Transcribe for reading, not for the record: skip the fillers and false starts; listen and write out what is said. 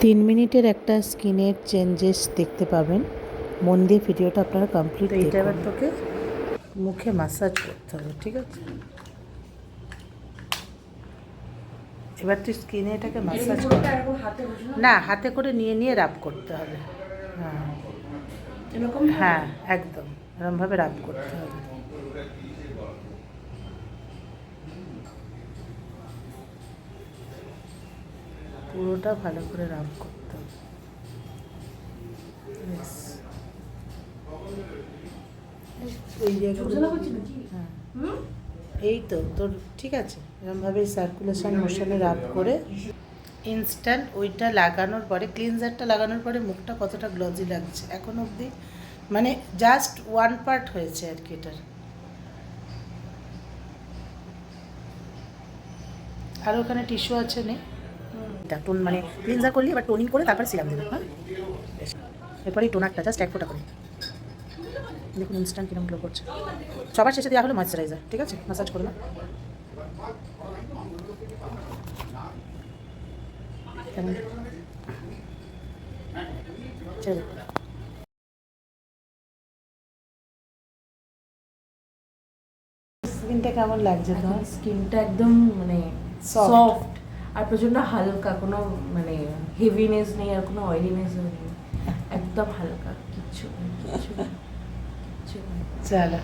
3 মিনিটের একটা স্কিনের চেঞ্জেস দেখতে পাবেন। মন দিয়ে ভিডিওটা আপনারা কমপ্লিট দেখুন। এটা এবার তোকে মুখে ম্যাসাজ করতে হবে, ঠিক আছে? এবার তুই স্কিনে এটাকে ম্যাসাজ কর। না, হাতে করে নিয়ে নিয়ে রাব করতে হবে। হ্যাঁ এরকম, হ্যাঁ একদম এরকমভাবে রাব করতে হবে। পুরোটা ভালো করে রাব করতে হবে। এই জায়গাটা, হ্যাঁ এই তো তোর ঠিক আছে। এরকমভাবে সার্কুলেশন মোশনে রাব করে ইনস্ট্যান্ট ওইটা লাগানোর পরে, ক্লিনজারটা লাগানোর পরে মুখটা কতটা গ্লজি লাগছে এখন অবধি, মানে জাস্ট 1 পার্ট হয়েছে আর কি এটার। আর ওখানে টিস্যু আছে নেই, টোন মানে ক্লিনজার করলি এবার টোনিং করে তারপর সিরাম দেবে। হ্যাঁ এরপরে এই টোনারটা জাস্ট 1 ফোঁটা করে দেখুন ইনস্ট্যান্ট কিরম গ্লো করছে। সবার শেষে দেওয়া হলো ময়েশ্চারাইজার, ঠিক আছে? ম্যাসাজ করলাম। কেমন চলো, স্কিনটা কেমন লাগছে তোমার? স্কিনটা একদম মানে Soft. সফট আর প্রচন্ড হালকা, কোনো মানে হেভিনেস নেই আর কোনো অয়েলিনেস নেই, একদম হালকা, কিচ্ছু নেই, কিচ্ছু নেই, কিচ্ছু নেই। চলো।